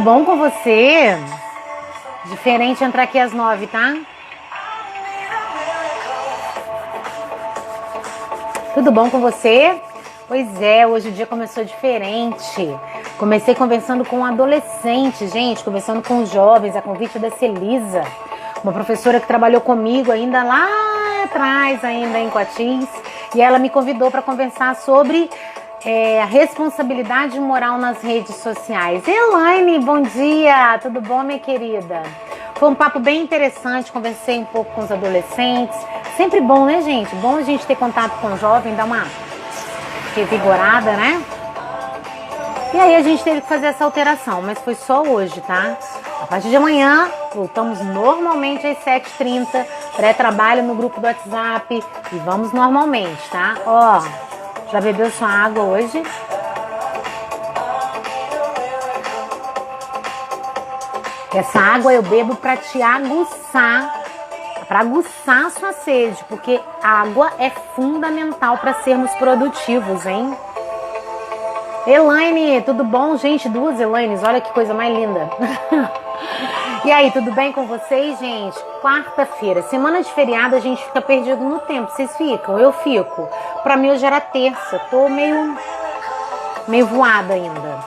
bom com você? Diferente entrar aqui às 9, tá? Tudo bom com você? Pois é, hoje o dia começou diferente. Comecei conversando com adolescentes, gente, conversando com jovens, a convite da Celisa, uma professora que trabalhou comigo ainda lá atrás, ainda em Coatis, e ela me convidou para conversar sobre a responsabilidade moral nas redes sociais. Elaine, bom dia! Tudo bom, minha querida? Foi um papo bem interessante, conversei um pouco com os adolescentes. Sempre bom, né, gente? Bom a gente ter contato com o jovem, dar uma revigorada, né? E aí a gente teve que fazer essa alteração, mas foi só hoje, tá? A partir de amanhã, voltamos normalmente às 7h30, pré-trabalho no grupo do WhatsApp e vamos normalmente, tá? Ó, já bebeu sua água hoje? Essa água eu bebo para te aguçar, para aguçar a sua sede, porque água é fundamental para sermos produtivos, hein? Elaine, tudo bom? Gente, duas Elaines, olha que coisa mais linda. E aí, tudo bem com vocês, gente? Quarta-feira, semana de feriado, a gente fica perdido no tempo. Vocês ficam? Eu fico. Pra mim hoje era terça, tô meio voada ainda.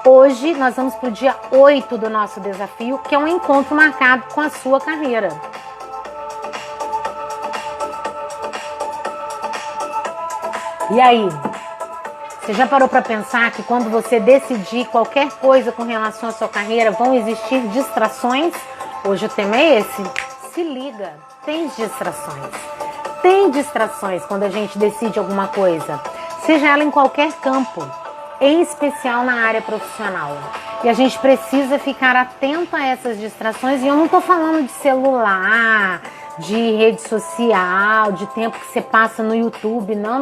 Hoje nós vamos pro dia 8 do nosso desafio, que é um encontro marcado com a sua carreira. E aí? Você já parou para pensar que quando você decidir qualquer coisa com relação à sua carreira, vão existir distrações? Hoje o tema é esse. Se liga, tem distrações. Tem distrações quando a gente decide alguma coisa, seja ela em qualquer campo, em especial na área profissional. E a gente precisa ficar atento a essas distrações. E eu não estou falando de celular, de rede social, de tempo que você passa no YouTube. Não.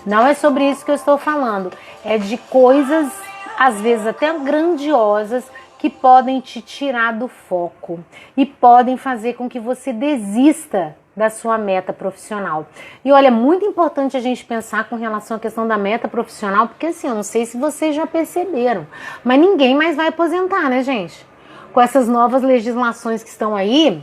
Não é sobre isso que eu estou falando. É de coisas, às vezes até grandiosas, que podem te tirar do foco e podem fazer com que você desista da sua meta profissional. E olha, é muito importante a gente pensar com relação à questão da meta profissional, porque assim, eu não sei se vocês já perceberam, mas ninguém mais vai aposentar, né, gente? Com essas novas legislações que estão aí,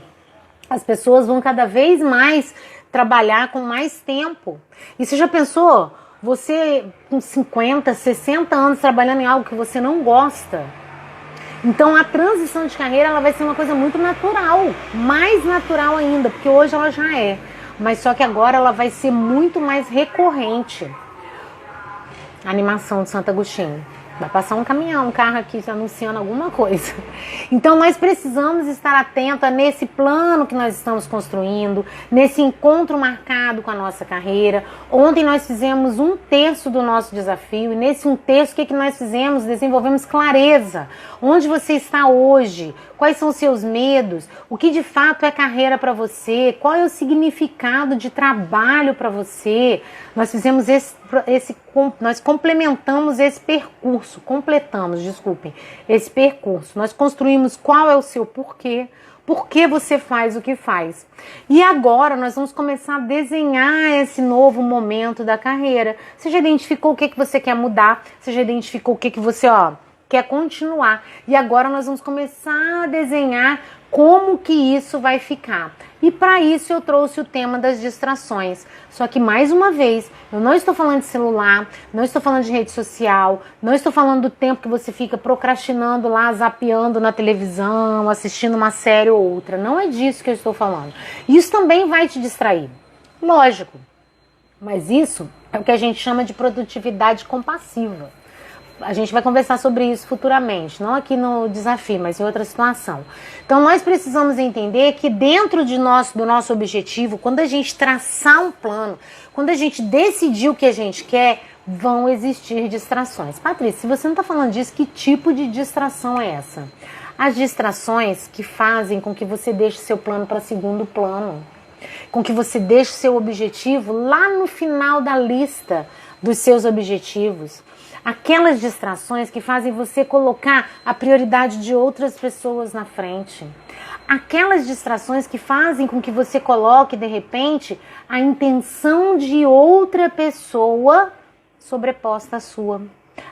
as pessoas vão cada vez mais trabalhar com mais tempo. E você já pensou, você com 50, 60 anos trabalhando em algo que você não gosta? Então a transição de carreira ela vai ser uma coisa muito natural, mais natural ainda, porque hoje ela já é, mas só que agora ela vai ser muito mais recorrente. A animação de Santo Agostinho. Vai passar um caminhão, um carro aqui anunciando alguma coisa. Então nós precisamos estar atentos nesse plano que nós estamos construindo, nesse encontro marcado com a nossa carreira. Ontem nós fizemos 1/3 do nosso desafio e nesse 1/3 o que nós fizemos? Desenvolvemos clareza. Onde você está hoje? Quais são os seus medos? O que de fato é carreira para você? Qual é o significado de trabalho para você? Nós fizemos nós complementamos esse percurso, esse percurso. Nós construímos qual é o seu porquê, por que você faz o que faz. E agora nós vamos começar a desenhar esse novo momento da carreira. Você já identificou o que você quer mudar? Você já identificou o que você quer continuar? E agora nós vamos começar a desenhar como que isso vai ficar. E para isso eu trouxe o tema das distrações. Só que mais uma vez, eu não estou falando de celular, não estou falando de rede social, não estou falando do tempo que você fica procrastinando lá, zapeando na televisão, assistindo uma série ou outra. Não é disso que eu estou falando. Isso também vai te distrair. Lógico. Mas isso é o que a gente chama de produtividade compassiva. A gente vai conversar sobre isso futuramente, não aqui no desafio, mas em outra situação. Então nós precisamos entender que dentro do nosso objetivo, quando a gente traçar um plano, quando a gente decidir o que a gente quer, vão existir distrações. Patrícia, se você não está falando disso, que tipo de distração é essa? As distrações que fazem com que você deixe seu plano para segundo plano, com que você deixe seu objetivo lá no final da lista dos seus objetivos. Aquelas distrações que fazem você colocar a prioridade de outras pessoas na frente. Aquelas distrações que fazem com que você coloque, de repente, a intenção de outra pessoa sobreposta à sua.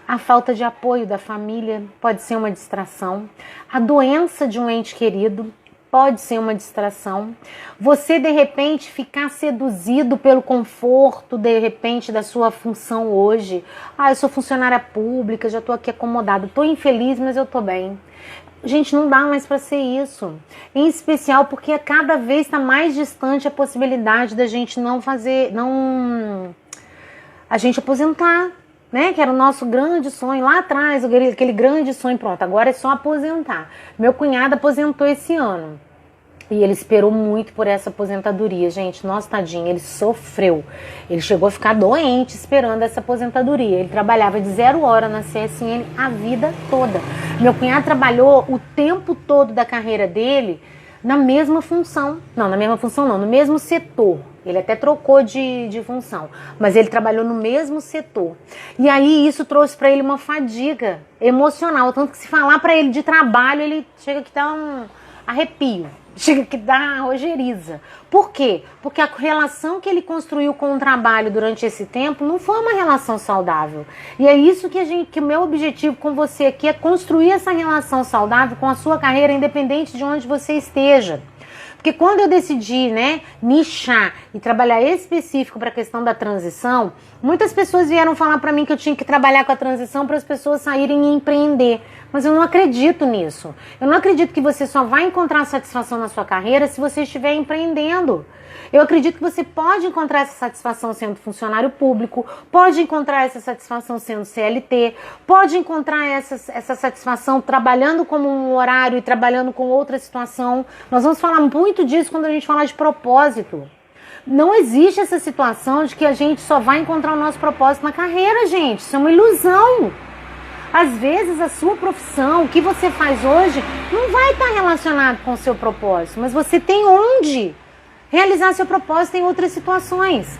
A falta de apoio da família pode ser uma distração. A doença de um ente querido pode ser uma distração. Você, de repente, ficar seduzido pelo conforto, de repente, da sua função hoje. Ah, eu sou funcionária pública, já estou aqui acomodada. Estou infeliz, mas eu estou bem. Gente, não dá mais para ser isso. Em especial porque cada vez está mais distante a possibilidade da gente a gente aposentar, né? Que era o nosso grande sonho lá atrás, aquele grande sonho, pronto, agora é só aposentar. Meu cunhado aposentou esse ano. E ele esperou muito por essa aposentadoria, gente. Nossa, tadinho, ele sofreu. Ele chegou a ficar doente esperando essa aposentadoria. Ele trabalhava de 0 hora na CSN a vida toda. Meu cunhado trabalhou o tempo todo da carreira dele na mesma função. Não, na mesma função não, no mesmo setor. Ele até trocou de função, mas ele trabalhou no mesmo setor. E aí isso trouxe para ele uma fadiga emocional. Tanto que se falar para ele de trabalho, ele chega que dá um arrepio. Chega que dá ojeriza. Por quê? Porque a relação que ele construiu com o trabalho durante esse tempo não foi uma relação saudável. E é isso que o meu objetivo com você aqui é construir essa relação saudável com a sua carreira, independente de onde você esteja. Porque quando eu decidi, nichar e trabalhar específico para a questão da transição, muitas pessoas vieram falar para mim que eu tinha que trabalhar com a transição para as pessoas saírem e empreender. Mas eu não acredito nisso. Eu não acredito que você só vai encontrar satisfação na sua carreira se você estiver empreendendo. Eu acredito que você pode encontrar essa satisfação sendo funcionário público, pode encontrar essa satisfação sendo CLT, pode encontrar essa satisfação trabalhando como um horário e trabalhando com outra situação. Nós vamos falar muito disso quando a gente falar de propósito. Não existe essa situação de que a gente só vai encontrar o nosso propósito na carreira, gente. Isso é uma ilusão. Às vezes a sua profissão, o que você faz hoje, não vai estar relacionado com o seu propósito, mas você tem onde realizar seu propósito em outras situações.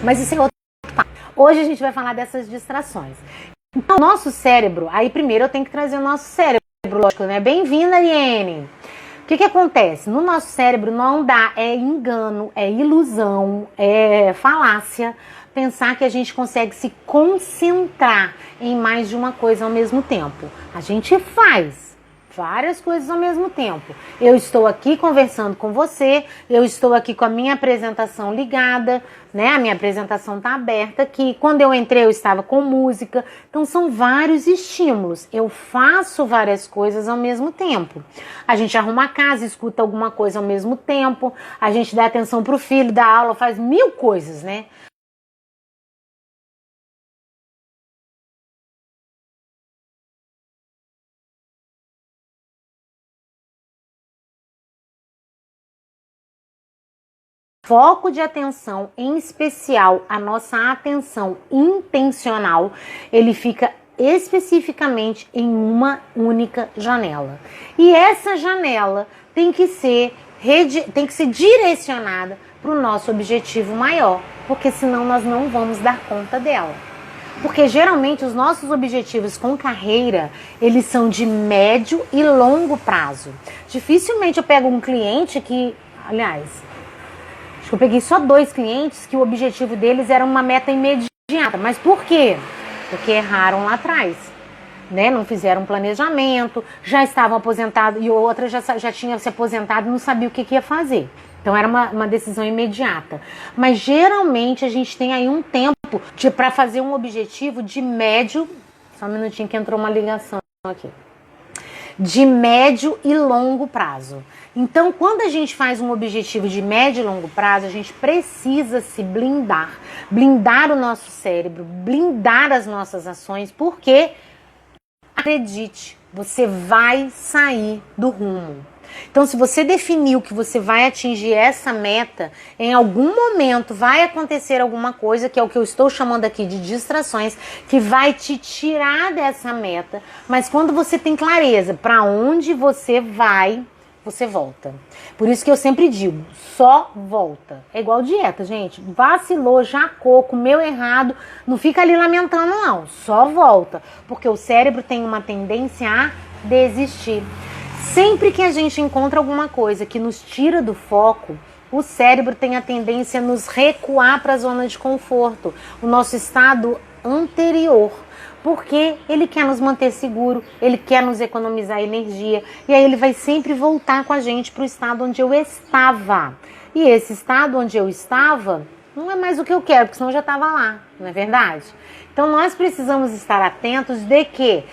Mas isso é outro papo. Hoje a gente vai falar dessas distrações. Então, o nosso cérebro, aí primeiro eu tenho que trazer o nosso cérebro, lógico, né? Bem-vinda, Ariane. O que acontece? No nosso cérebro não dá, é engano, é ilusão, é falácia, pensar que a gente consegue se concentrar em mais de uma coisa ao mesmo tempo. A gente faz várias coisas ao mesmo tempo. Eu estou aqui conversando com você, eu estou aqui com a minha apresentação ligada, né? A minha apresentação está aberta aqui. Quando eu entrei, eu estava com música. Então, são vários estímulos. Eu faço várias coisas ao mesmo tempo. A gente arruma a casa, escuta alguma coisa ao mesmo tempo. A gente dá atenção para o filho, dá aula, faz 1000 coisas, né? Foco de atenção, em especial a nossa atenção intencional, ele fica especificamente em uma única janela. E essa janela tem que ser direcionada para o nosso objetivo maior, porque senão nós não vamos dar conta dela. Porque geralmente os nossos objetivos com carreira, eles são de médio e longo prazo. Dificilmente eu pego um cliente que, aliás, acho que eu peguei só 2 clientes que o objetivo deles era uma meta imediata. Mas por quê? Porque erraram lá atrás, né? Não fizeram um planejamento, já estavam aposentados e outra já tinha se aposentado e não sabia o que ia fazer. Então era uma decisão imediata. Mas geralmente a gente tem aí um tempo para fazer um objetivo de médio... Só um minutinho que entrou uma ligação aqui. De médio e longo prazo. Então, quando a gente faz um objetivo de médio e longo prazo, a gente precisa se blindar. Blindar o nosso cérebro, blindar as nossas ações, porque, acredite, você vai sair do rumo. Então, se você definiu que você vai atingir essa meta, em algum momento vai acontecer alguma coisa, que é o que eu estou chamando aqui de distrações, que vai te tirar dessa meta. Mas quando você tem clareza para onde você vai, você volta. Por isso que eu sempre digo, só volta. É igual dieta, gente. Vacilou, jacou, comeu errado, não fica ali lamentando não, só volta. Porque o cérebro tem uma tendência a desistir. Sempre que a gente encontra alguma coisa que nos tira do foco, o cérebro tem a tendência a nos recuar para a zona de conforto, o nosso estado anterior. Porque ele quer nos manter seguro, ele quer nos economizar energia, e aí ele vai sempre voltar com a gente para o estado onde eu estava. E esse estado onde eu estava não é mais o que eu quero, porque senão eu já estava lá, não é verdade? Então nós precisamos estar atentos de que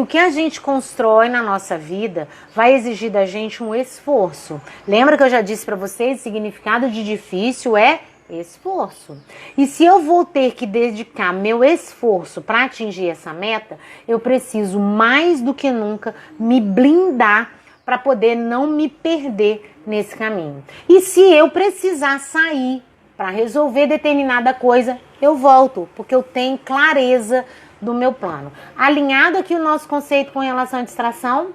o que a gente constrói na nossa vida vai exigir da gente um esforço. Lembra que eu já disse para vocês, o significado de difícil é esforço. E se eu vou ter que dedicar meu esforço para atingir essa meta, eu preciso mais do que nunca me blindar para poder não me perder nesse caminho. E se eu precisar sair para resolver determinada coisa, eu volto, porque eu tenho clareza do meu plano. Alinhado aqui o nosso conceito com relação à distração,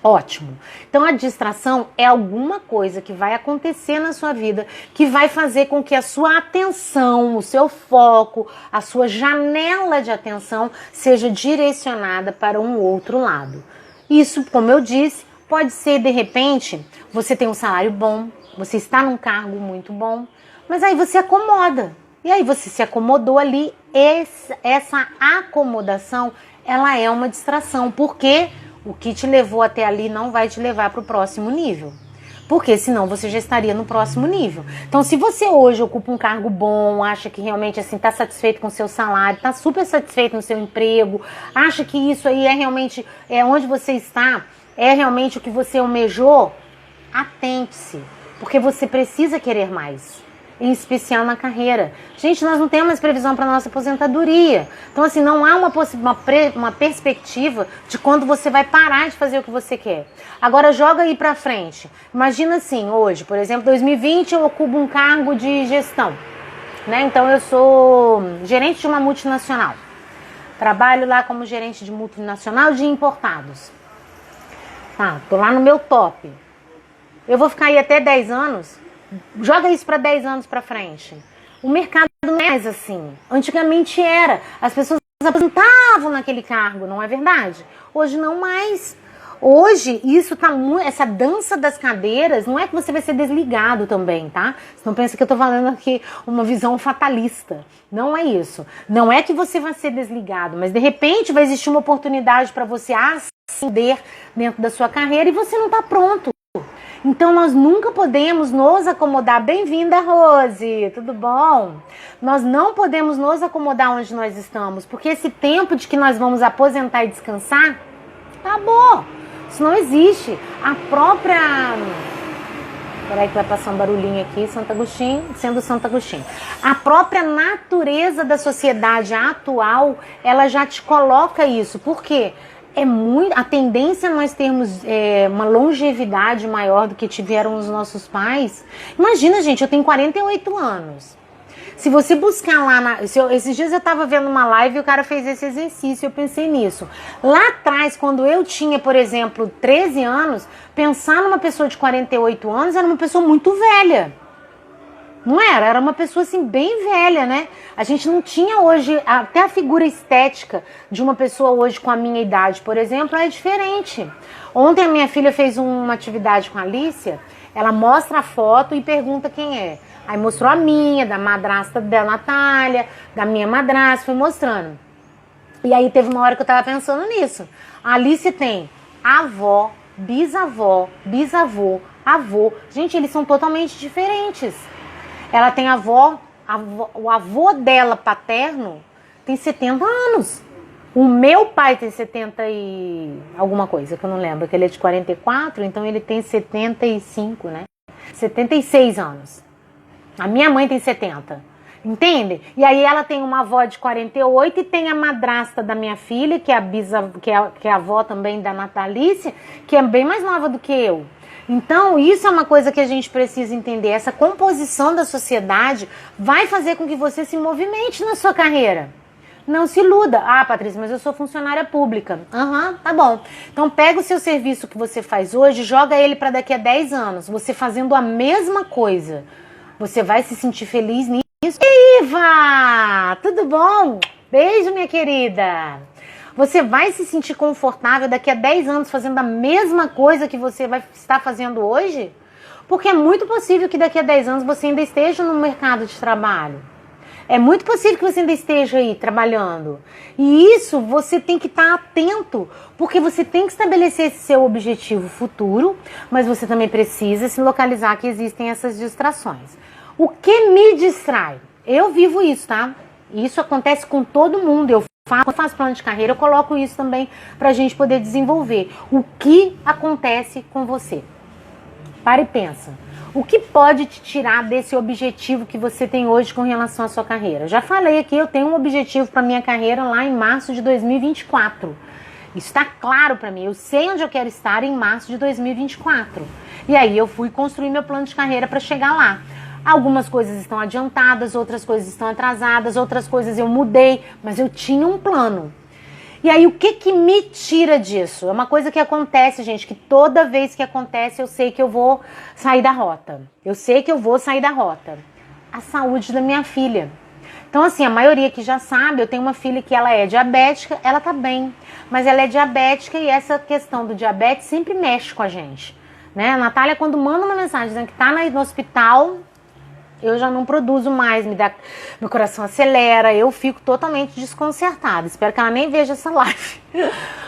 ótimo. Então a distração é alguma coisa que vai acontecer na sua vida que vai fazer com que a sua atenção, o seu foco, a sua janela de atenção seja direcionada para um outro lado. Isso, como eu disse, pode ser de repente, você tem um salário bom, você está num cargo muito bom, mas aí você acomoda. E aí você se acomodou ali, essa acomodação, ela é uma distração, porque o que te levou até ali não vai te levar para o próximo nível. Porque senão você já estaria no próximo nível. Então se você hoje ocupa um cargo bom, acha que realmente assim está satisfeito com o seu salário, está super satisfeito no seu emprego, acha que isso aí é realmente onde você está, é realmente o que você almejou, atente-se, porque você precisa querer mais. Em especial na carreira. Gente, nós não temos mais previsão para nossa aposentadoria. Então, assim, não há uma perspectiva de quando você vai parar de fazer o que você quer. Agora, joga aí para frente. Imagina assim, hoje, por exemplo, 2020, eu ocupo um cargo de gestão. Né? Então, eu sou gerente de uma multinacional. Trabalho lá como gerente de multinacional de importados. Tá, tô lá no meu top. Eu vou ficar aí até 10 anos... Joga isso para 10 anos para frente. O mercado não é mais assim. Antigamente era. As pessoas aposentavam naquele cargo, não é verdade? Hoje não mais. Hoje, isso tá muito. Essa dança das cadeiras, não é que você vai ser desligado também, tá? Você não pensa que eu tô falando aqui uma visão fatalista. Não é isso. Não é que você vai ser desligado, mas de repente vai existir uma oportunidade para você ascender dentro da sua carreira e você não tá pronto. Então, nós nunca podemos nos acomodar. Bem-vinda, Rose, tudo bom? Nós não podemos nos acomodar onde nós estamos, porque esse tempo de que nós vamos aposentar e descansar, acabou. Isso não existe. A própria... Peraí que vai passar um barulhinho aqui, Santo Agostinho, sendo Santo Agostinho. A própria natureza da sociedade atual, ela já te coloca isso. Por quê? A tendência a nós termos uma longevidade maior do que tiveram os nossos pais. Imagina, gente, eu tenho 48 anos. Se você buscar lá, esses dias eu estava vendo uma live e o cara fez esse exercício, eu pensei nisso. Lá atrás, quando eu tinha, por exemplo, 13 anos, pensar numa pessoa de 48 anos era uma pessoa muito velha. Não era? Era uma pessoa assim bem velha, né? A gente não tinha hoje, até a figura estética de uma pessoa hoje com a minha idade, por exemplo, é diferente. Ontem a minha filha fez uma atividade com a Alicia, ela mostra a foto e pergunta quem é. Aí mostrou a minha, da madrasta da Natália, da minha madrasta, foi mostrando. E aí teve uma hora que eu tava pensando nisso. A Alicia tem avó, bisavó, bisavô, avô. Gente, eles são totalmente diferentes. Ela tem o avô dela paterno tem 70 anos. O meu pai tem 70 e alguma coisa, que eu não lembro, que ele é de 44, então ele tem 75, né? 76 anos. A minha mãe tem 70. Entende? E aí ela tem uma avó de 48 e tem a madrasta da minha filha, que é a avó também da Natalícia, que é bem mais nova do que eu. Então, isso é uma coisa que a gente precisa entender. Essa composição da sociedade vai fazer com que você se movimente na sua carreira. Não se iluda. Ah, Patrícia, mas eu sou funcionária pública. Tá bom. Então, pega o seu serviço que você faz hoje, joga ele para daqui a 10 anos. Você fazendo a mesma coisa. Você vai se sentir feliz nisso. E Iva! Tudo bom? Beijo, minha querida. Você vai se sentir confortável daqui a 10 anos fazendo a mesma coisa que você vai estar fazendo hoje? Porque é muito possível que daqui a 10 anos você ainda esteja no mercado de trabalho. É muito possível que você ainda esteja aí trabalhando. E isso você tem que estar atento, porque você tem que estabelecer esse seu objetivo futuro, mas você também precisa se localizar que existem essas distrações. O que me distrai? Eu vivo isso, tá? Isso acontece com todo mundo. Eu faço plano de carreira, eu coloco isso também para a gente poder desenvolver. O que acontece com você? Para e pensa. O que pode te tirar desse objetivo que você tem hoje com relação à sua carreira? Já falei aqui, eu tenho um objetivo para minha carreira lá em março de 2024. Isso está claro para mim. Eu sei onde eu quero estar em março de 2024. E aí eu fui construir meu plano de carreira para chegar lá. Algumas coisas estão adiantadas, outras coisas estão atrasadas, outras coisas eu mudei, mas eu tinha um plano. E aí, o que me tira disso? É uma coisa que acontece, gente, que toda vez que acontece, eu sei que eu vou sair da rota. Eu sei que eu vou sair da rota. A saúde da minha filha. Então, assim, a maioria que já sabe, eu tenho uma filha que ela é diabética, ela tá bem. Mas ela é diabética e essa questão do diabetes sempre mexe com a gente. Né? A Natália, quando manda uma mensagem dizendo que tá no hospital, eu já não produzo mais, meu coração acelera, eu fico totalmente desconcertada. Espero que ela nem veja essa live.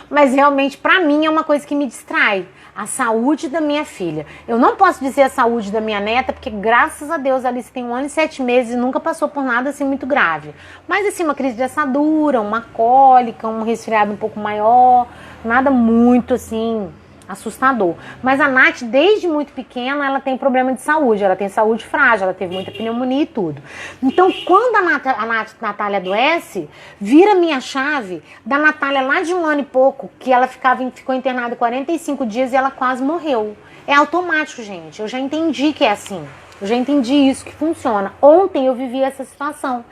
Mas realmente, pra mim, é uma coisa que me distrai. A saúde da minha filha. Eu não posso dizer a saúde da minha neta, porque graças a Deus a Alice tem 1 ano e 7 meses e nunca passou por nada assim muito grave. Mas assim, uma crise de assadura, uma cólica, um resfriado um pouco maior, nada muito assim assustador. Mas a Nath, desde muito pequena, ela tem problema de saúde, ela tem saúde frágil, ela teve muita pneumonia e tudo. Então, quando a Natália adoece, vira minha chave da Natália lá de 1 ano e pouco, que ela ficou internada 45 dias e ela quase morreu. É automático, gente. Eu já entendi que é assim. Eu já entendi isso, que funciona. Ontem eu vivi essa situação.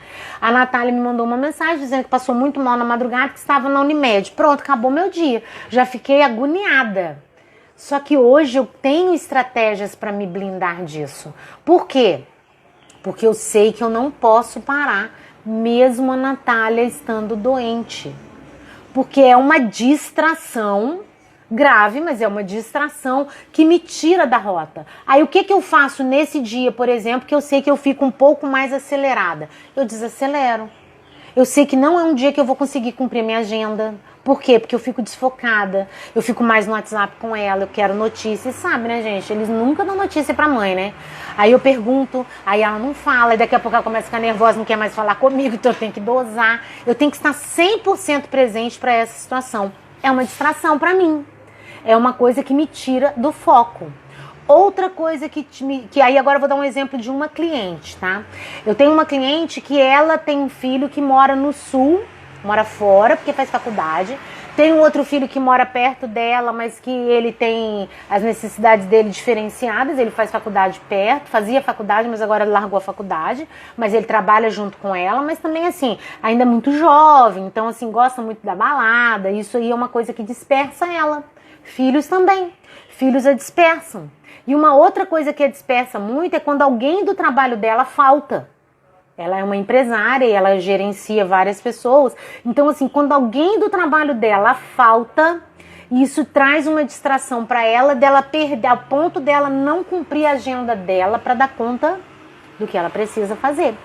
A Natália me mandou uma mensagem dizendo que passou muito mal na madrugada, que estava na Unimed. Pronto, acabou meu dia. Já fiquei agoniada. Só que hoje eu tenho estratégias para me blindar disso. Por quê? Porque eu sei que eu não posso parar, mesmo a Natália estando doente. Porque é uma distração grave, mas é uma distração que me tira da rota. Aí o que eu faço nesse dia, por exemplo, que eu sei que eu fico um pouco mais acelerada? Eu desacelero. Eu sei que não é um dia que eu vou conseguir cumprir minha agenda. Por quê? Porque eu fico desfocada, eu fico mais no WhatsApp com ela, eu quero notícias, sabe, né, gente? Eles nunca dão notícia pra mãe, né? Aí eu pergunto, aí ela não fala, e daqui a pouco ela começa a ficar nervosa, não quer mais falar comigo, então eu tenho que dosar. Eu tenho que estar 100% presente pra essa situação. É uma distração pra mim. É uma coisa que me tira do foco. Outra coisa que aí agora eu vou dar um exemplo de uma cliente, tá? Eu tenho uma cliente que ela tem um filho que mora no sul, mora fora porque faz faculdade. Tem um outro filho que mora perto dela, mas que ele tem as necessidades dele diferenciadas. Ele faz faculdade perto, fazia faculdade, mas agora largou a faculdade. Mas ele trabalha junto com ela, mas também assim, ainda é muito jovem. Então assim, gosta muito da balada. Isso aí é uma coisa que dispersa ela. Filhos também. Filhos a dispersam. E uma outra coisa que a dispersa muito é quando alguém do trabalho dela falta. Ela é uma empresária e ela gerencia várias pessoas. Então, assim, quando alguém do trabalho dela falta, isso traz uma distração para ela, dela perder, ao ponto dela não cumprir a agenda dela para dar conta do que ela precisa fazer.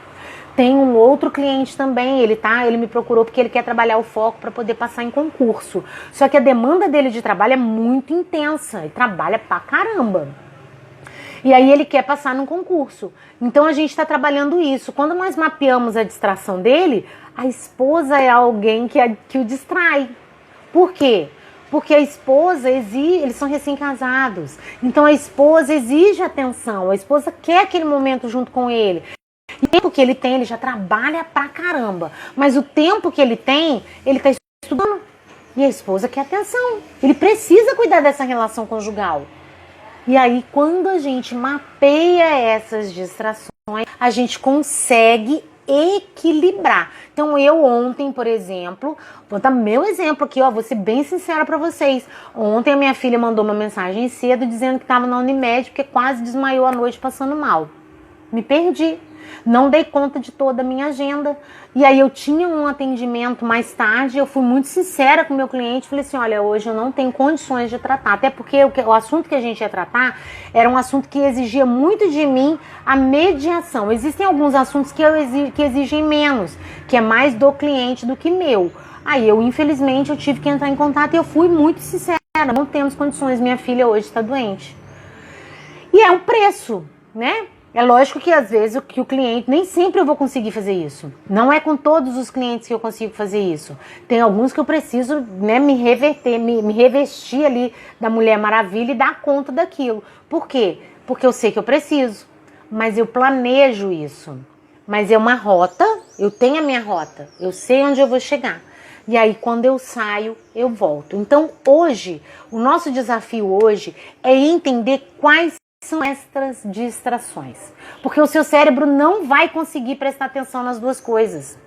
Tem um outro cliente também, ele me procurou porque ele quer trabalhar o foco para poder passar em concurso. Só que a demanda dele de trabalho é muito intensa, ele trabalha pra caramba. E aí ele quer passar num concurso. Então a gente está trabalhando isso. Quando nós mapeamos a distração dele, a esposa é alguém que o distrai. Por quê? Porque a esposa exige, eles são recém-casados. Então a esposa exige atenção, a esposa quer aquele momento junto com ele. E o tempo que ele tem, ele já trabalha pra caramba. Mas o tempo que ele tem, ele tá estudando. E a esposa quer atenção. Ele precisa cuidar dessa relação conjugal. E aí, quando a gente mapeia essas distrações, a gente consegue equilibrar. Então, eu ontem, por exemplo, vou dar meu exemplo aqui, ó, vou ser bem sincera pra vocês. Ontem a minha filha mandou uma mensagem cedo dizendo que estava na Unimed porque quase desmaiou à noite passando mal. Me perdi. Não dei conta de toda a minha agenda. E aí eu tinha um atendimento mais tarde, eu fui muito sincera com o meu cliente, falei assim, olha, hoje eu não tenho condições de tratar, até porque o assunto que a gente ia tratar era um assunto que exigia muito de mim a mediação. Existem alguns assuntos que exigem menos, que é mais do cliente do que meu. Aí eu, infelizmente, eu tive que entrar em contato e eu fui muito sincera, não temos condições, minha filha hoje está doente. E é um preço, né? É lógico que às vezes o cliente, nem sempre eu vou conseguir fazer isso. Não é com todos os clientes que eu consigo fazer isso. Tem alguns que eu preciso, né, me revestir ali da Mulher Maravilha e dar conta daquilo. Por quê? Porque eu sei que eu preciso, mas eu planejo isso. Mas é uma rota, eu tenho a minha rota, eu sei onde eu vou chegar. E aí quando eu saio, eu volto. Então hoje, o nosso desafio hoje é entender quais são estas distrações, porque o seu cérebro não vai conseguir prestar atenção nas duas coisas.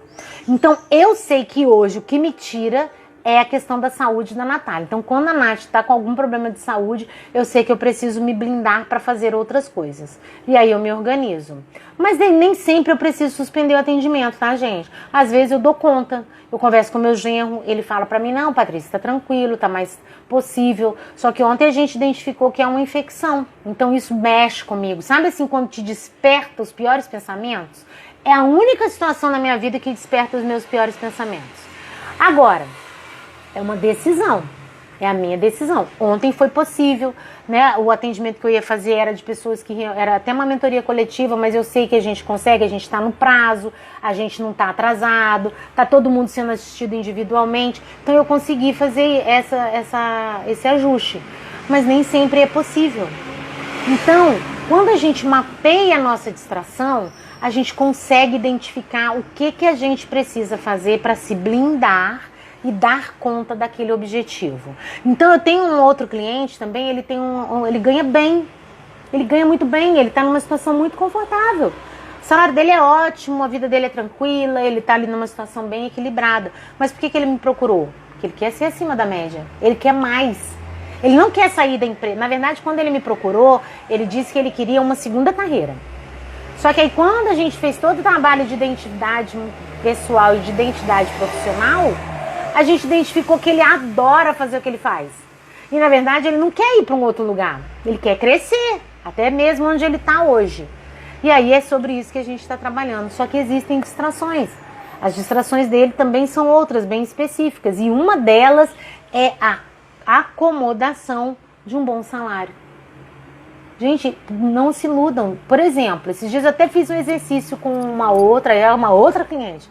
Então eu sei que hoje o que me tira é a questão da saúde da Natália. Então quando a Nath está com algum problema de saúde, eu sei que eu preciso me blindar para fazer outras coisas. E aí eu me organizo. Mas nem sempre eu preciso suspender o atendimento, tá, gente? Às vezes eu dou conta, eu converso com o meu genro, ele fala para mim, não, Patrícia, tá tranquilo, tá mais possível. Só que ontem a gente identificou que é uma infecção. Então isso mexe comigo. Sabe assim, quando te desperta os piores pensamentos? É a única situação na minha vida que desperta os meus piores pensamentos. Agora, é uma decisão, é a minha decisão. Ontem foi possível, né? O atendimento que eu ia fazer era de pessoas que era até uma mentoria coletiva, mas eu sei que a gente consegue, a gente está no prazo, a gente não está atrasado, está todo mundo sendo assistido individualmente, então eu consegui fazer esse ajuste, mas nem sempre é possível. Então, quando a gente mapeia a nossa distração, a gente consegue identificar o que a gente precisa fazer para se blindar e dar conta daquele objetivo. Então eu tenho um outro cliente também, ele ganha bem, ele ganha muito bem, ele está numa situação muito confortável. O salário dele é ótimo, a vida dele é tranquila, ele está ali numa situação bem equilibrada. Mas por que ele me procurou? Porque ele quer ser acima da média, ele quer mais. Ele não quer sair da empresa. Na verdade, quando ele me procurou, ele disse que ele queria uma segunda carreira. Só que aí quando a gente fez todo o trabalho de identidade pessoal e de identidade profissional, a gente identificou que ele adora fazer o que ele faz. E na verdade ele não quer ir para um outro lugar. Ele quer crescer, até mesmo onde ele está hoje. E aí é sobre isso que a gente está trabalhando. Só que existem distrações. As distrações dele também são outras, bem específicas. E uma delas é a acomodação de um bom salário. Gente, não se iludam. Por exemplo, esses dias eu até fiz um exercício com uma outra cliente.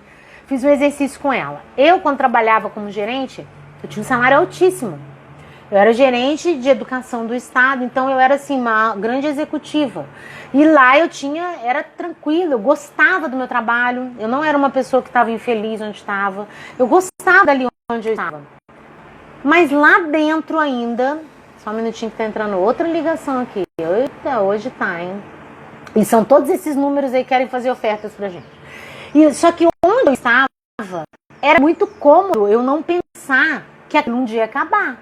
Fiz um exercício com ela. Eu, quando trabalhava como gerente, eu tinha um salário altíssimo. Eu era gerente de educação do estado, então eu era assim, uma grande executiva. E lá era tranquilo, eu gostava do meu trabalho, eu não era uma pessoa que estava infeliz onde estava, eu gostava dali onde eu estava. Mas lá dentro ainda, só um minutinho que tá entrando outra ligação aqui. Eita, hoje tá, hein? E são todos esses números aí que querem fazer ofertas pra gente. Só que onde eu estava, era muito cômodo eu não pensar que aquilo um dia ia acabar.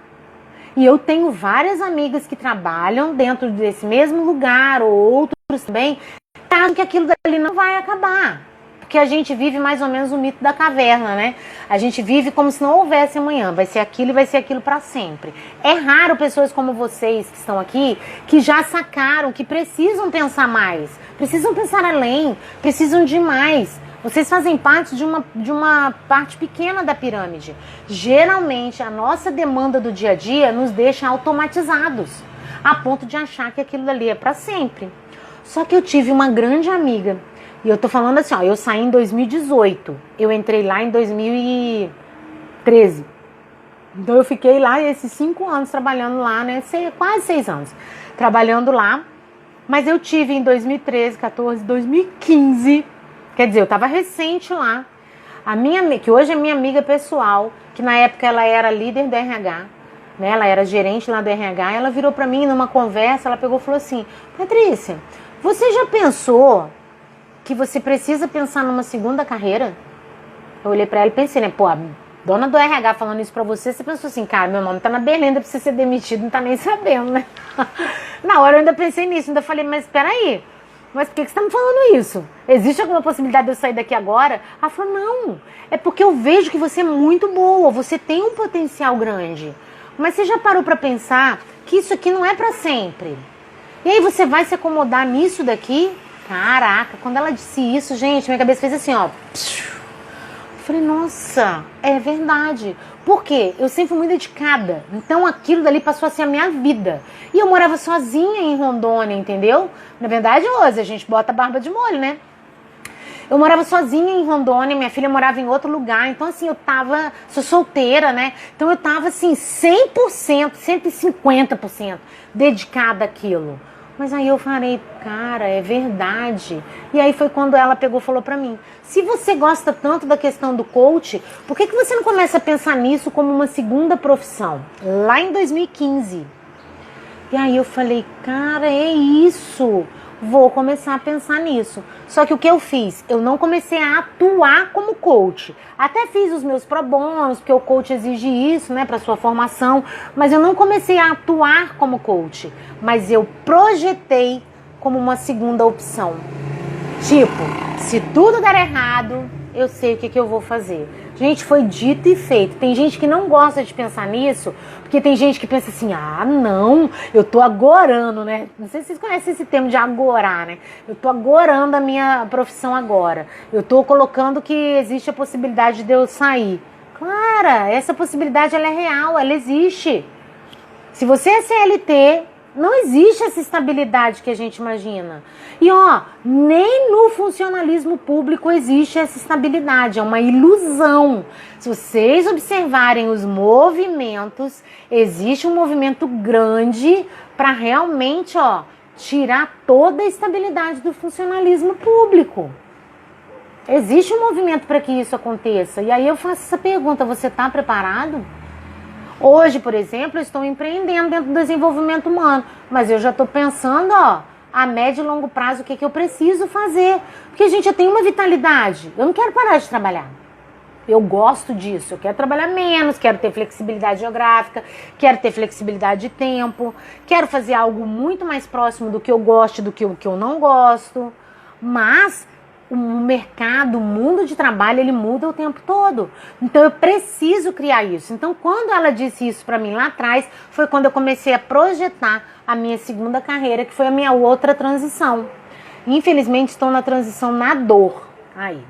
E eu tenho várias amigas que trabalham dentro desse mesmo lugar, ou outros também, que acham que aquilo dali não vai acabar. Porque a gente vive mais ou menos o mito da caverna, né? A gente vive como se não houvesse amanhã, vai ser aquilo e vai ser aquilo para sempre. É raro pessoas como vocês que estão aqui, que já sacaram, que precisam pensar mais, precisam pensar além, precisam de mais. Vocês fazem parte de uma parte pequena da pirâmide. Geralmente, a nossa demanda do dia a dia nos deixa automatizados, a ponto de achar que aquilo ali é para sempre. Só que eu tive uma grande amiga, e eu tô falando assim, ó, eu saí em 2018, eu entrei lá em 2013. Então eu fiquei lá esses 5 anos trabalhando lá, né? Quase 6 anos trabalhando lá. Mas eu tive em 2013, 14, 2015... Quer dizer, eu estava recente lá. Que hoje é minha amiga pessoal, que na época ela era líder do RH, né? Ela era gerente lá do RH. Ela virou para mim numa conversa, ela pegou e falou assim: Patrícia, você já pensou que você precisa pensar numa segunda carreira? Eu olhei para ela e pensei, né? Pô, a dona do RH falando isso para você, você pensou assim, cara, meu nome tá na berlinda pra você ser demitido, não tá nem sabendo, né? Na hora eu ainda pensei nisso, ainda falei, mas espera aí. mas por que você tá me falando isso? Existe alguma possibilidade de eu sair daqui agora? Ela falou, não, é porque eu vejo que você é muito boa, você tem um potencial grande. Mas você já parou pra pensar que isso aqui não é pra sempre? E aí você vai se acomodar nisso daqui? Caraca, quando ela disse isso, gente, minha cabeça fez assim, ó. Eu falei, nossa, é verdade. Por quê? Eu sempre fui muito dedicada. Então aquilo dali passou a ser a minha vida. E eu morava sozinha em Rondônia, entendeu? Na verdade, hoje a gente bota a barba de molho, né? Eu morava sozinha em Rondônia, minha filha morava em outro lugar. Então, assim, sou solteira, né? Então eu tava, assim, 100%, 150% dedicada àquilo. Mas aí eu falei, cara, é verdade. E aí foi quando ela pegou e falou pra mim, se você gosta tanto da questão do coach, por que você não começa a pensar nisso como uma segunda profissão? Lá em 2015. E aí eu falei, cara, é isso. Vou começar a pensar nisso. Só que o que eu fiz? Eu não comecei a atuar como coach. Até fiz os meus pro bonos, porque o coach exige isso, né, para sua formação. Mas eu não comecei a atuar como coach. Mas eu projetei como uma segunda opção. Tipo, se tudo der errado, eu sei o que eu vou fazer. Gente, foi dito e feito. Tem gente que não gosta de pensar nisso, porque tem gente que pensa assim, ah, não, eu tô agorando, né? Não sei se vocês conhecem esse termo de agorar, né? Eu tô agorando a minha profissão agora. Eu tô colocando que existe a possibilidade de eu sair. Cara, essa possibilidade ela é real, ela existe. Se você é CLT, não existe essa estabilidade que a gente imagina. E ó, nem no funcionalismo público existe essa estabilidade, é uma ilusão. Se vocês observarem os movimentos, existe um movimento grande para realmente, ó, tirar toda a estabilidade do funcionalismo público. Existe um movimento para que isso aconteça. E aí eu faço essa pergunta, você está preparado? Hoje, por exemplo, eu estou empreendendo dentro do desenvolvimento humano, mas eu já estou pensando, ó, a médio e longo prazo, o que eu preciso fazer. Porque, gente, eu tenho uma vitalidade, eu não quero parar de trabalhar. Eu gosto disso, eu quero trabalhar menos, quero ter flexibilidade geográfica, quero ter flexibilidade de tempo, quero fazer algo muito mais próximo do que eu gosto, do que eu não gosto, mas o mercado, o mundo de trabalho, ele muda o tempo todo. Então eu preciso criar isso. Então quando ela disse isso para mim lá atrás, foi quando eu comecei a projetar a minha segunda carreira, que foi a minha outra transição. Infelizmente estou na transição na dor. Aí.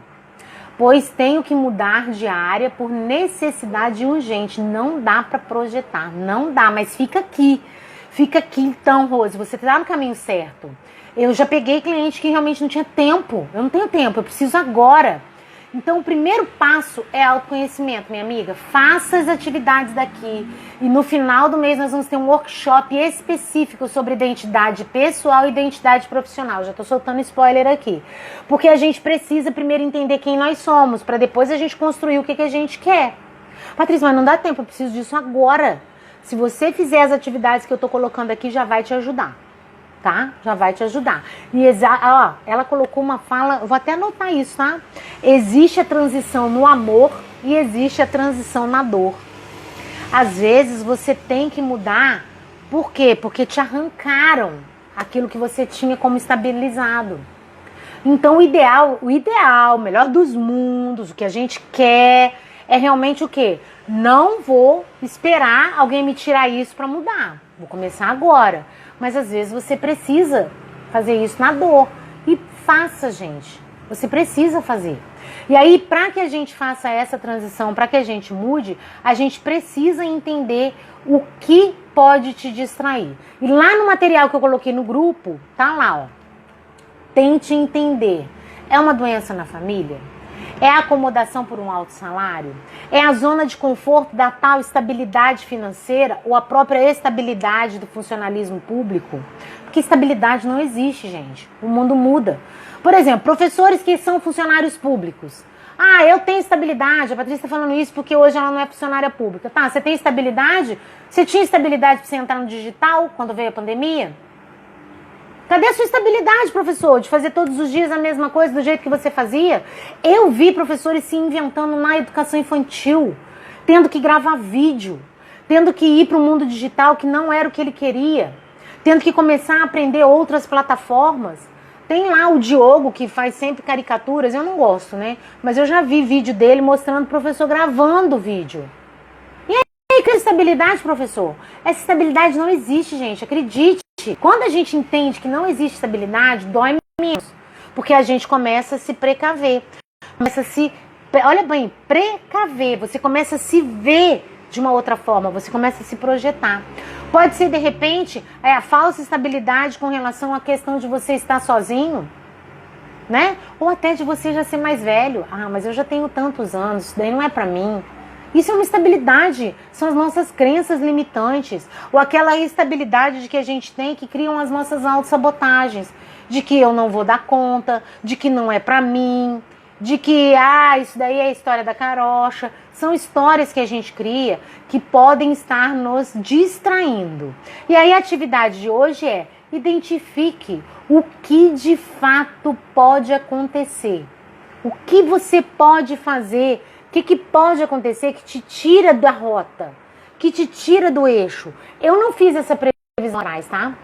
Pois tenho que mudar de área por necessidade urgente. Não dá para projetar, não dá, mas fica aqui. Fica aqui então, Rose, você está no caminho certo. Eu já peguei cliente que realmente não tinha tempo. Eu não tenho tempo, eu preciso agora. Então o primeiro passo é autoconhecimento, minha amiga. Faça as atividades daqui. E no final do mês nós vamos ter um workshop específico sobre identidade pessoal e identidade profissional. Já estou soltando spoiler aqui. Porque a gente precisa primeiro entender quem nós somos, para depois a gente construir o que a gente quer. Patrícia, mas não dá tempo, eu preciso disso agora. Se você fizer as atividades que eu estou colocando aqui, já vai te ajudar. Tá? Já vai te ajudar. E ó, ela colocou uma fala, eu vou até anotar isso, tá? Existe a transição no amor e existe a transição na dor. Às vezes você tem que mudar, por quê? Porque te arrancaram aquilo que você tinha como estabilizado. Então o ideal, o melhor dos mundos, o que a gente quer é realmente o quê? Não vou esperar alguém me tirar isso para mudar. Vou começar agora. Mas às vezes você precisa fazer isso na dor. E faça, gente. Você precisa fazer. E aí, para que a gente faça essa transição, para que a gente mude, a gente precisa entender o que pode te distrair. E lá no material que eu coloquei no grupo, tá lá, ó. Tente entender. É uma doença na família? É a acomodação por um alto salário? É a zona de conforto da tal estabilidade financeira ou a própria estabilidade do funcionalismo público? Porque estabilidade não existe, gente. O mundo muda. Por exemplo, professores que são funcionários públicos. Ah, eu tenho estabilidade. A Patrícia está falando isso porque hoje ela não é funcionária pública. Tá, você tem estabilidade? Você tinha estabilidade para você entrar no digital quando veio a pandemia? Cadê a sua estabilidade, professor? De fazer todos os dias a mesma coisa do jeito que você fazia? Eu vi professores se inventando na educação infantil, tendo que gravar vídeo, tendo que ir para o mundo digital que não era o que ele queria, tendo que começar a aprender outras plataformas. Tem lá o Diogo, que faz sempre caricaturas, eu não gosto, né? Mas eu já vi vídeo dele mostrando o professor gravando o vídeo. E aí, que estabilidade, professor? Essa estabilidade não existe, gente, acredite. Quando a gente entende que não existe estabilidade, dói menos. Porque a gente começa a se precaver. Começa a se... Olha bem, precaver. Você começa a se ver de uma outra forma. Você começa a se projetar. Pode ser, de repente, a falsa estabilidade com relação à questão de você estar sozinho, né? Ou até de você já ser mais velho. Ah, mas eu já tenho tantos anos, isso daí não é pra mim. Isso é uma estabilidade, são as nossas crenças limitantes. Ou aquela instabilidade de que a gente tem que criam as nossas autossabotagens. De que eu não vou dar conta, de que não é pra mim, de que, isso daí é a história da carocha. São histórias que a gente cria que podem estar nos distraindo. E aí a atividade de hoje é: identifique o que de fato pode acontecer. O que você pode fazer, o que pode acontecer que te tira da rota, que te tira do eixo. Eu não fiz essa previsão atrás, tá?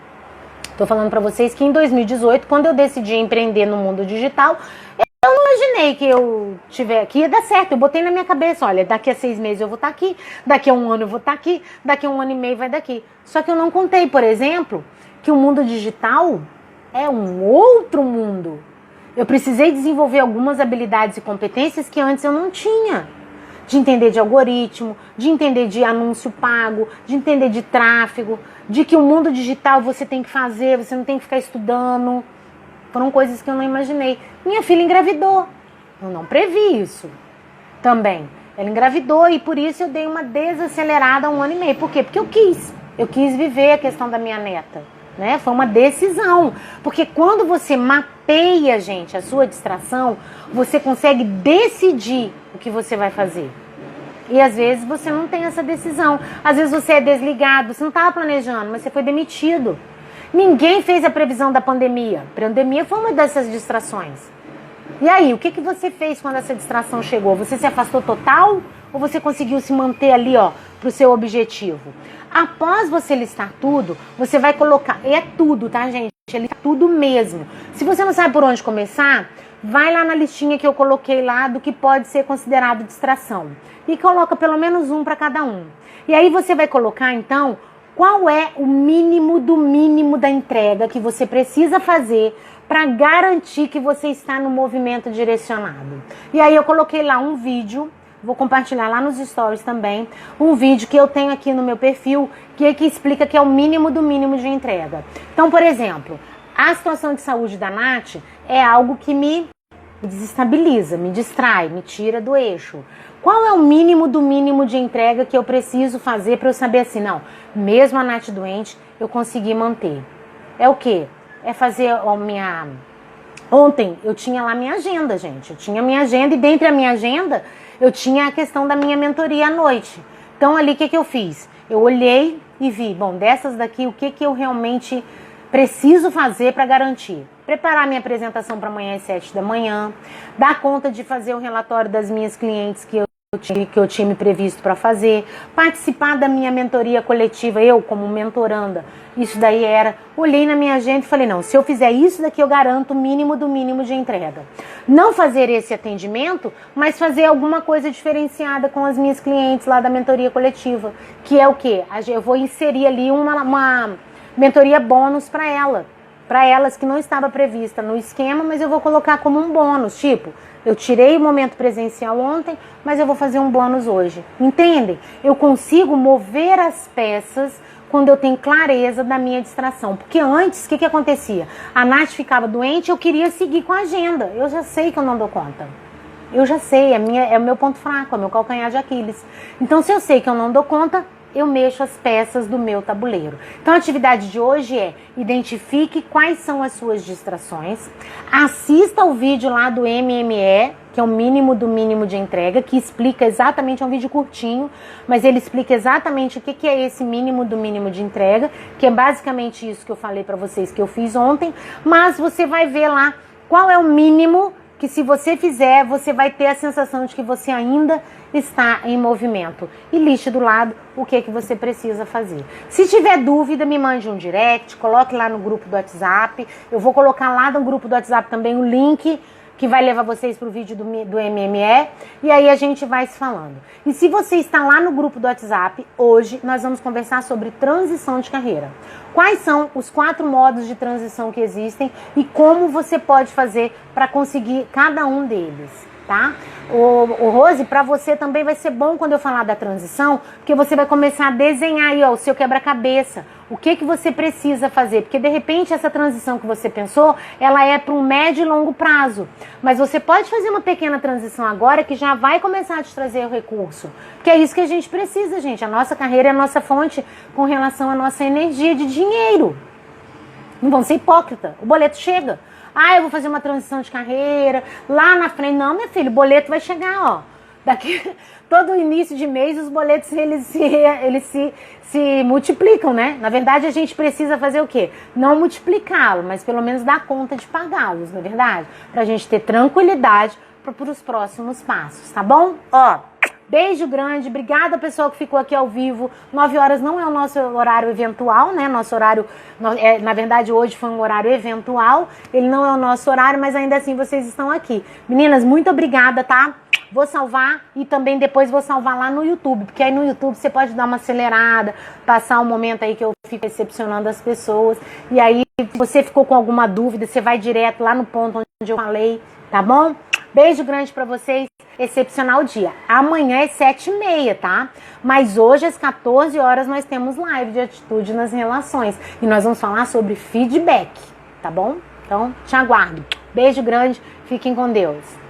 Tô falando pra vocês que em 2018, quando eu decidi empreender no mundo digital, eu não imaginei que ia dar certo. Eu botei na minha cabeça, olha, daqui a 6 meses eu vou estar aqui, daqui a 1 ano eu vou estar aqui, daqui a 1 ano e meio vai daqui. Só que eu não contei, por exemplo, que o mundo digital é um outro mundo. Eu precisei desenvolver algumas habilidades e competências que antes eu não tinha. De entender de algoritmo, de entender de anúncio pago, de entender de tráfego, de que o mundo digital você tem que fazer, você não tem que ficar estudando. Foram coisas que eu não imaginei. Minha filha engravidou. Eu não previ isso também. Ela engravidou e por isso eu dei uma desacelerada há 1 ano e meio. Por quê? Porque eu quis. Eu quis viver a questão da minha neta. Né? Foi uma decisão. Porque quando você mapeia, gente, a sua distração, você consegue decidir o que você vai fazer. E às vezes você não tem essa decisão. Às vezes você é desligado, você não estava planejando, mas você foi demitido. Ninguém fez a previsão da pandemia. A pandemia foi uma dessas distrações. E aí, o que você fez quando essa distração chegou? Você se afastou total ou você conseguiu se manter ali, para o seu objetivo? Após você listar tudo, você vai colocar... É tudo, tá, gente? É listar tudo mesmo. Se você não sabe por onde começar, vai lá na listinha que eu coloquei lá do que pode ser considerado distração. E coloca pelo menos um para cada um. E aí você vai colocar, então... Qual é o mínimo do mínimo da entrega que você precisa fazer para garantir que você está no movimento direcionado? E aí eu coloquei lá um vídeo, vou compartilhar lá nos stories também, um vídeo que eu tenho aqui no meu perfil, que explica que é o mínimo do mínimo de entrega. Então, por exemplo, a situação de saúde da Nath é algo que me desestabiliza, me distrai, me tira do eixo. Qual é o mínimo do mínimo de entrega que eu preciso fazer para eu saber assim, não, mesmo a Nath doente, eu consegui manter? É o quê? É fazer a minha... Ontem eu tinha lá minha agenda, gente. Eu tinha minha agenda e dentro da minha agenda eu tinha a questão da minha mentoria à noite. Então ali o que eu fiz? Eu olhei e vi, bom, dessas daqui, o que eu realmente preciso fazer para garantir? Preparar minha apresentação para amanhã às 7 da manhã, dar conta de fazer o relatório das minhas clientes que eu tinha me previsto para fazer, participar da minha mentoria coletiva, eu como mentoranda, isso daí olhei na minha agenda e falei, não, se eu fizer isso daqui eu garanto o mínimo do mínimo de entrega. Não fazer esse atendimento, mas fazer alguma coisa diferenciada com as minhas clientes lá da mentoria coletiva, que é o quê? Eu vou inserir ali uma mentoria bônus para elas que não estava prevista no esquema, mas eu vou colocar como um bônus, tipo, eu tirei o momento presencial ontem, mas eu vou fazer um bônus hoje. Entendem? Eu consigo mover as peças quando eu tenho clareza da minha distração. Porque antes, o que acontecia? A Nath ficava doente, eu queria seguir com a agenda. Eu já sei que eu não dou conta. Eu já sei, é o meu ponto fraco, é o meu calcanhar de Aquiles. Então, se eu sei que eu não dou conta, eu mexo as peças do meu tabuleiro. Então a atividade de hoje é: identifique quais são as suas distrações, assista o vídeo lá do MME, que é o mínimo do mínimo de entrega, que explica exatamente, é um vídeo curtinho, mas ele explica exatamente o que é esse mínimo do mínimo de entrega, que é basicamente isso que eu falei para vocês que eu fiz ontem, mas você vai ver lá qual é o mínimo que se você fizer, você vai ter a sensação de que você ainda está em movimento. E liste do lado o que você precisa fazer. Se tiver dúvida, me mande um direct, coloque lá no grupo do WhatsApp. Eu vou colocar lá no grupo do WhatsApp também o link que vai levar vocês para o vídeo do MME, e aí a gente vai se falando. E se você está lá no grupo do WhatsApp, hoje nós vamos conversar sobre transição de carreira. Quais são os 4 modos de transição que existem e como você pode fazer para conseguir cada um deles, tá? O Rose, para você também vai ser bom quando eu falar da transição, porque você vai começar a desenhar aí, ó, o seu quebra-cabeça. O que você precisa fazer? Porque de repente essa transição que você pensou, ela é para um médio e longo prazo. Mas você pode fazer uma pequena transição agora que já vai começar a te trazer o recurso. Porque é isso que a gente precisa, gente. A nossa carreira é a nossa fonte com relação à nossa energia de dinheiro. Não vamos ser hipócritas. O boleto chega. Ah, eu vou fazer uma transição de carreira. Lá na frente. Não, meu filho, o boleto vai chegar, ó. Daqui, todo início de mês, os boletos eles se multiplicam, né? Na verdade, a gente precisa fazer o quê? Não multiplicá-lo, mas pelo menos dar conta de pagá-los, não é verdade? Pra gente ter tranquilidade para os próximos passos, tá bom? Ó, beijo grande, obrigada pessoal que ficou aqui ao vivo. 9 horas não é o nosso horário eventual, né? Nosso horário, na verdade, hoje foi um horário eventual. Ele não é o nosso horário, mas ainda assim vocês estão aqui. Meninas, muito obrigada, tá? Vou salvar e também depois vou salvar lá no YouTube, porque aí no YouTube você pode dar uma acelerada, passar um momento aí que eu fico recepcionando as pessoas. E aí, se você ficou com alguma dúvida, você vai direto lá no ponto onde eu falei, tá bom? Beijo grande pra vocês, excepcional dia. Amanhã é 7h30, tá? Mas hoje às 14 horas nós temos live de atitude nas relações. E nós vamos falar sobre feedback, tá bom? Então, te aguardo. Beijo grande, fiquem com Deus.